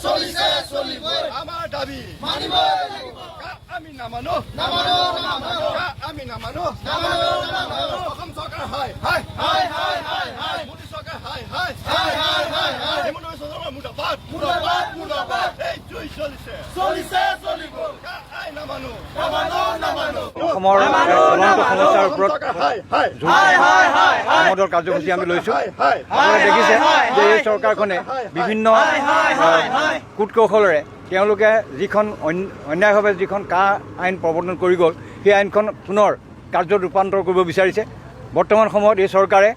চলিছে চলিবই আমাৰ দাবী মানিবই লাগিব আমি নামানো আমি নামানো অসম চৰকাৰ হাই হাই হাই হাই হাই হাই মোদী চৰকাৰ হাই হাই হাই হাই হাই হাই হিমন্ত বিশ্ব শৰ্মা মুৰ্দাবাদ মুৰ্দাবাদ মুৰ্দাবাদ এই জুই চলিছে চলিছে চলিব আই নামানো নামানো অসমৰ জ্বলন্ত সমস্যাৰ ওপৰত হাই হাই সমাদৰ কাৰ্যসূচী আমি লৈছোঁ। আপোনালোকে দেখিছে যে এই চৰকাৰখনে বিভিন্ন কূট কৌশলেৰে তেওঁলোকে যিখন অন্যায়ভাৱে যিখন কা আইন প্ৰৱৰ্তন কৰি গ'ল সেই আইনখন পুনৰ কাৰ্যত ৰূপান্তৰ কৰিব বিচাৰিছে। বৰ্তমান সময়ত এই চৰকাৰে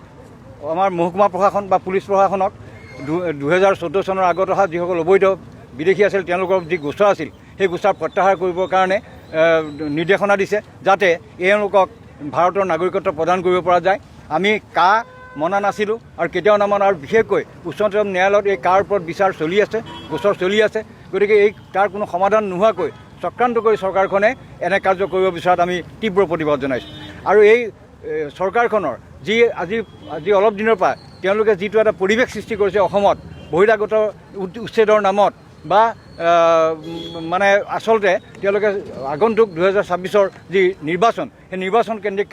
আমাৰ মহকুমা প্ৰশাসন বা পুলিচ প্ৰশাসনক 2014 চনৰ আগত অহা যিসকল অবৈধ বিদেশী আছিল তেওঁলোকৰ যি গোচৰ আছিল সেই গোচৰ প্ৰত্যাহাৰ কৰিবৰ কাৰণে নিৰ্দেশনা দিছে যাতে এওঁলোকক ভাৰতৰ নাগৰিকত্ব প্ৰদান কৰিব পৰা যায়। আমি কা মনা নাছিলোঁ আৰু কেতিয়াও নামানো, আৰু বিশেষকৈ উচ্চতম ন্যায়ালয়ত এই কাৰ ওপৰত বিচাৰ চলি আছে, গোচৰ চলি আছে। গতিকে এই তাৰ কোনো সমাধান নোহোৱাকৈ চক্ৰান্ত কৰি চৰকাৰখনে এনে কাৰ্য কৰিব বিচৰাত আমি তীব্ৰ প্ৰতিবাদ জনাইছোঁ। আৰু এই চৰকাৰখনৰ আজি অলপ দিনৰ পৰা তেওঁলোকে যিটো এটা পৰিৱেশ সৃষ্টি কৰিছে অসমত বহিৰাগত উচ্ছেদৰ নামত বা মানে আচলতে তেওঁলোকে আগন্তুক 2026 যি নিৰ্বাচন সেই নিৰ্বাচন কেন্দ্ৰিক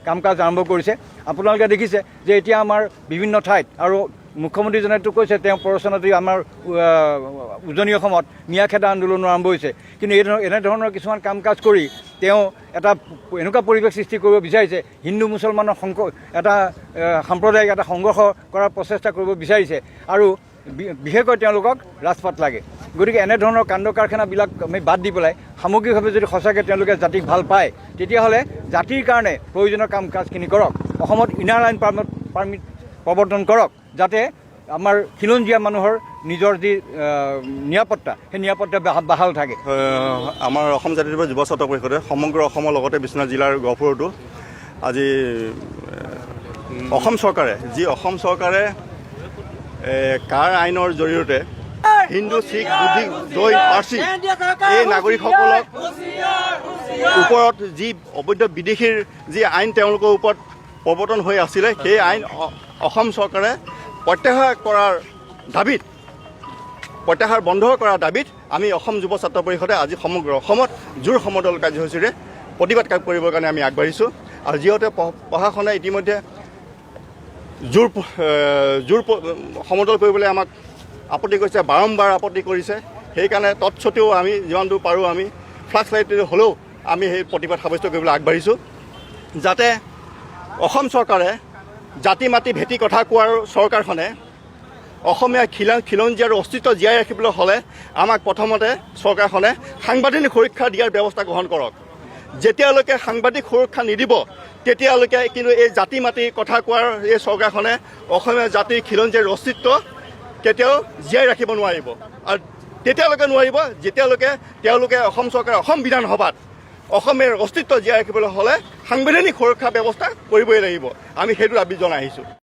কাম কাজ আৰম্ভ কৰিছে। আপোনালোকে দেখিছে যে এতিয়া আমাৰ বিভিন্ন ঠাইত আৰু মুখ্যমন্ত্ৰীজনেতো কৈছে তেওঁ প্ৰৰচনাতে আমাৰ উজনি অসমত মিয়াখেদা আন্দোলনো আৰম্ভ হৈছে। কিন্তু এনেধৰণৰ কিছুমান কাম কাজ কৰি তেওঁ এটা এনেকুৱা পৰিৱেশ সৃষ্টি কৰিব বিচাৰিছে, হিন্দু মুছলমানৰ এটা সাম্প্ৰদায়িক এটা সংঘৰ্ষ কৰাৰ প্ৰচেষ্টা কৰিব বিচাৰিছে আৰু বিশেষকৈ তেওঁলোকক ৰাজপাট লাগে। গতিকে এনেধৰণৰ কাণ্ড কাৰখানাবিলাক আমি বাদ দি পেলাই সামগ্ৰিকভাৱে যদি সঁচাকৈ তেওঁলোকে জাতিক ভাল পায় তেতিয়াহ'লে জাতিৰ কাৰণে প্ৰয়োজনীয় কাম কাজখিনি কৰক। অসমত ইনাৰ লাইন পাৰ্মিট প্ৰৱৰ্তন কৰক যাতে আমাৰ খিলঞ্জীয়া মানুহৰ নিজৰ যি নিৰাপত্তা সেই নিৰাপত্তা বাহাল থাকে। আমাৰ অসম জাতীয় যুৱ ছাত্ৰ পৰিষদে সমগ্ৰ অসমৰ লগতে বিশ্বনাথ জিলাৰ গহপুৰতো আজি অসম চৰকাৰে কাৰ আইনৰ জৰিয়তে হিন্দু শিখ বুদ্ধি জৈন পাৰ্চী এই নাগৰিকসকলক ওপৰত যি অবৈধ বিদেশীৰ যি আইন তেওঁলোকৰ ওপৰত প্ৰৱৰ্তন হৈ আছিলে সেই আইন অসম চৰকাৰে প্ৰত্যাহাৰ বন্ধ কৰাৰ দাবীত আমি অসম যুৱ ছাত্ৰ পৰিষদে আজি সমগ্ৰ অসমত জোৰ সমদল কাৰ্যসূচীৰে প্ৰতিবাদ কৰিবৰ কাৰণে আমি আগবাঢ়িছোঁ। আৰু যিহেতু প্ৰশাসনে ইতিমধ্যে জোৰ সমদল কৰিবলৈ আমাক আপত্তি কৰিছে, বাৰম্বাৰ আপত্তি কৰিছে। সেইকাৰণে তৎসত্বেও আমি যিমান দূৰ পাৰোঁ আমি ফ্লাক্স লাইট হ'লেও আমি সেই প্ৰতিবাদ সাব্যস্ত কৰিবলৈ আগবাঢ়িছোঁ যাতে অসম চৰকাৰে জাতি মাতি ভেটি কথা কোৱাৰ চৰকাৰখনে অসমীয়া খিলঞ্জীয়াৰ অস্তিত্ব জীয়াই ৰাখিবলৈ হ'লে আমাক প্ৰথমতে চৰকাৰখনে সাংবিধানিক সুৰক্ষা দিয়াৰ ব্যৱস্থা গ্ৰহণ কৰক। যেতিয়ালৈকে সাংবাদিক সুৰক্ষা নিদিব তেতিয়ালৈকে কিন্তু এই জাতি মাতি কথা কোৱাৰ এই চৰকাৰখনে অসমীয়া জাতিৰ খিলঞ্জীয়াৰ অস্তিত্ব কেতিয়াও জীয়াই ৰাখিব নোৱাৰিব। আৰু তেতিয়ালৈকে নোৱাৰিব যেতিয়ালৈকে তেওঁলোকে অসম চৰকাৰে অসম বিধানসভাত অসমীয়াৰ অস্তিত্ব জীয়াই ৰাখিবলৈ হ'লে সাংবিধানিক সুৰক্ষা ব্যৱস্থা কৰিবই লাগিব। আমি সেইটো দাবী জনাই আহিছোঁ।